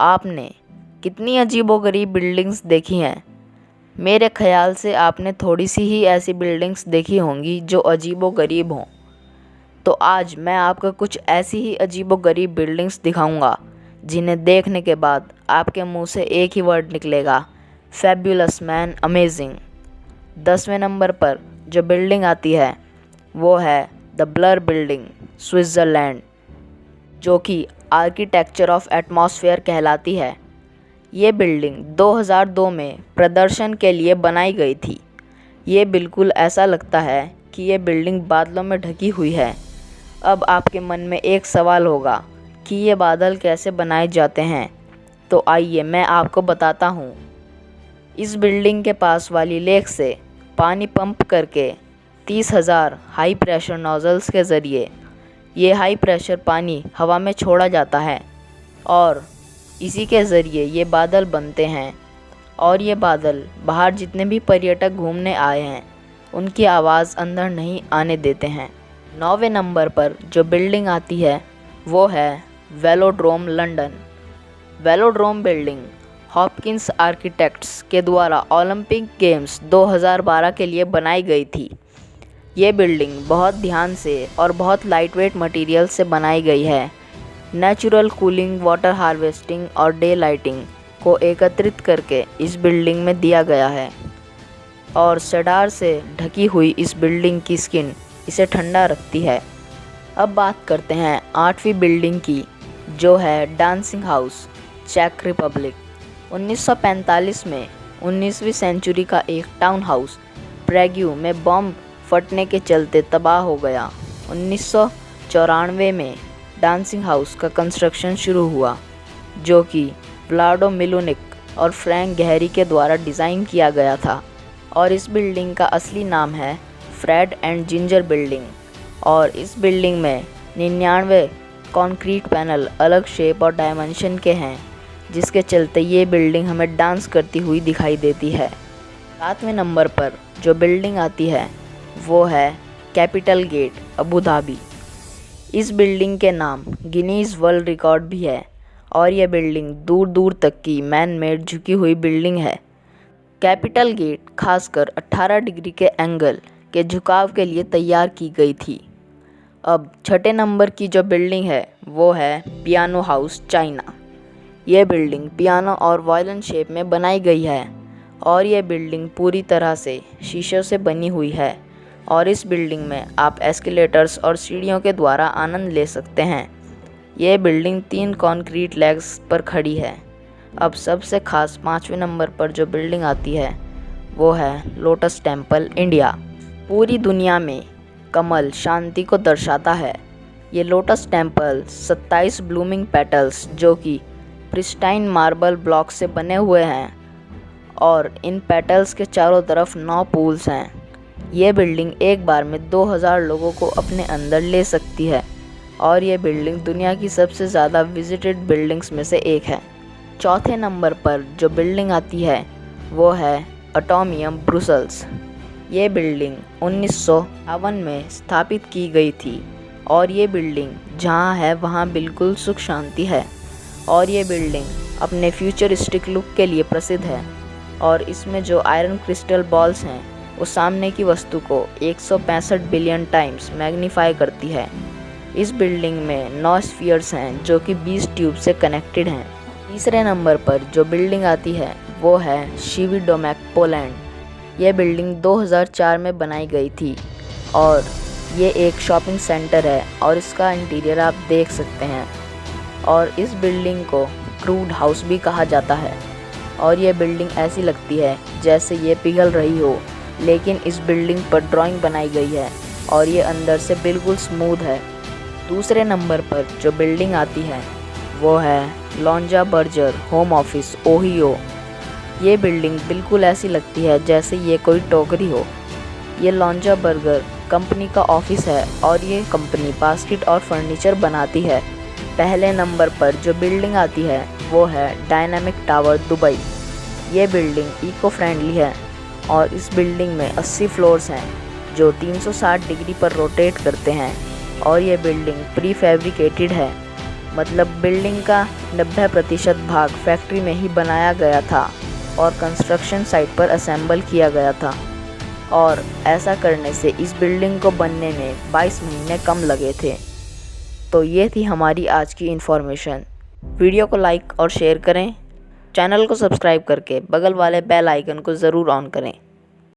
आपने कितनी अजीबोगरीब बिल्डिंग्स देखी हैं। मेरे ख़्याल से आपने थोड़ी सी ही ऐसी बिल्डिंग्स देखी होंगी जो अजीबोगरीब हों। तो आज मैं आपको कुछ ऐसी ही अजीबोगरीब बिल्डिंग्स दिखाऊंगा जिन्हें देखने के बाद आपके मुंह से एक ही वर्ड निकलेगा, फैब्युलस मैन, अमेजिंग। 10वें नंबर पर जो बिल्डिंग आती है वो है द ब्लर बिल्डिंग, स्विट्ज़रलैंड, जो कि आर्किटेक्चर ऑफ एटमॉस्फेयर कहलाती है। ये बिल्डिंग 2002 में प्रदर्शन के लिए बनाई गई थी। ये बिल्कुल ऐसा लगता है कि ये बिल्डिंग बादलों में ढकी हुई है। अब आपके मन में एक सवाल होगा कि ये बादल कैसे बनाए जाते हैं, तो आइए मैं आपको बताता हूँ। इस बिल्डिंग के पास वाली लेक से पानी पंप करके 30,000 हाई प्रेशर नोज़ल्स के ज़रिए ये हाई प्रेशर पानी हवा में छोड़ा जाता है और इसी के ज़रिए ये बादल बनते हैं। और ये बादल बाहर जितने भी पर्यटक घूमने आए हैं उनकी आवाज़ अंदर नहीं आने देते हैं। 9वें नंबर पर जो बिल्डिंग आती है वो है velodrome, London. Velodrome building Hopkins architects के द्वारा ओलंपिक गेम्स 2012 के लिए बनाई गई थी। ये बिल्डिंग बहुत ध्यान से और बहुत लाइटवेट मटेरियल से बनाई गई है। नेचुरल कूलिंग, वाटर हार्वेस्टिंग और डे लाइटिंग को एकत्रित करके इस बिल्डिंग में दिया गया है और सेडार से ढकी हुई इस बिल्डिंग की स्किन इसे ठंडा रखती है। अब बात करते हैं 8वीं बिल्डिंग की, जो है डांसिंग हाउस, चेक रिपब्लिक। 1945 में 19वीं सेंचुरी का एक टाउन हाउस प्रेग्यू में बॉम्ब फटने के चलते तबाह हो गया। 1994 में डांसिंग हाउस का कंस्ट्रक्शन शुरू हुआ, जो कि व्लाडो मिलुनिक और फ्रैंक गहरी के द्वारा डिज़ाइन किया गया था। और इस बिल्डिंग का असली नाम है फ्रेड एंड जिंजर बिल्डिंग। और इस बिल्डिंग में 99 कंक्रीट पैनल अलग शेप और डायमेंशन के हैं, जिसके चलते ये बिल्डिंग हमें डांस करती हुई दिखाई देती है। 7वें नंबर पर जो बिल्डिंग आती है वो है कैपिटल गेट, अबू धाबी। इस बिल्डिंग के नाम गिनीज़ वर्ल्ड रिकॉर्ड भी है और यह बिल्डिंग दूर दूर तक की मैन मेड झुकी हुई बिल्डिंग है। कैपिटल गेट खासकर 18 डिग्री के एंगल के झुकाव के लिए तैयार की गई थी। अब 6ठे नंबर की जो बिल्डिंग है वो है पियानो हाउस, चाइना। यह बिल्डिंग पियानो और वायलिन शेप में बनाई गई है और यह बिल्डिंग पूरी तरह से शीशों से बनी हुई है और इस बिल्डिंग में आप एस्केलेटर्स और सीढ़ियों के द्वारा आनंद ले सकते हैं। यह बिल्डिंग 3 कंक्रीट लेग्स पर खड़ी है। अब सबसे खास 5वें नंबर पर जो बिल्डिंग आती है वो है लोटस टेम्पल, इंडिया। पूरी दुनिया में कमल शांति को दर्शाता है। ये लोटस टेम्पल 27 ब्लूमिंग पेटल्स जो कि प्रिस्टाइन मार्बल ब्लॉक से बने हुए हैं और इन पेटल्स के चारों तरफ 9 पूल्स हैं। ये बिल्डिंग एक बार में 2000 लोगों को अपने अंदर ले सकती है और ये बिल्डिंग दुनिया की सबसे ज़्यादा विजिटेड बिल्डिंग्स में से एक है। 4थे नंबर पर जो बिल्डिंग आती है वो है एटोमियम, ब्रुसेल्स। ये बिल्डिंग 1951 में स्थापित की गई थी और ये बिल्डिंग जहाँ है वहाँ बिल्कुल सुख शांति है और ये बिल्डिंग अपने फ्यूचरिस्टिक लुक के लिए प्रसिद्ध है और इसमें जो आयरन क्रिस्टल बॉल्स हैं वो सामने की वस्तु को 165 बिलियन टाइम्स मैग्नीफाई करती है। इस बिल्डिंग में 9 स्फीयर्स हैं जो कि 20 ट्यूब से कनेक्टेड हैं। 3रे नंबर पर जो बिल्डिंग आती है वो है शिविडोमेक, पोलैंड। यह बिल्डिंग 2004 में बनाई गई थी और ये एक शॉपिंग सेंटर है और इसका इंटीरियर आप देख सकते हैं। और इस बिल्डिंग को क्रूड हाउस भी कहा जाता है और ये बिल्डिंग ऐसी लगती है जैसे ये पिघल रही हो, लेकिन इस बिल्डिंग पर ड्राइंग बनाई गई है और ये अंदर से बिल्कुल स्मूथ है। 2रे नंबर पर जो बिल्डिंग आती है वो है लॉन्जा बर्जर होम ऑफिस, ओहियो। ये बिल्डिंग बिल्कुल ऐसी लगती है जैसे ये कोई टोकरी हो। ये लॉन्जा बर्गर कंपनी का ऑफिस है और ये कंपनी बास्केट और फर्नीचर बनाती है। पहले नंबर पर जो बिल्डिंग आती है वो है डायनामिक टावर, दुबई। ये बिल्डिंग इको फ्रेंडली है और इस बिल्डिंग में 80 फ्लोर्स हैं जो 360 डिग्री पर रोटेट करते हैं और ये बिल्डिंग प्री फैब्रिकेटेड है मतलब बिल्डिंग का 90% भाग फैक्ट्री में ही बनाया गया था और कंस्ट्रक्शन साइट पर असेंबल किया गया था। और ऐसा करने से इस बिल्डिंग को बनने में 22 महीने कम लगे थे। तो ये थी हमारी आज की इन्फॉर्मेशन। वीडियो को लाइक और शेयर करें। चैनल को सब्सक्राइब करके बगल वाले बेल आइकन को ज़रूर ऑन करें।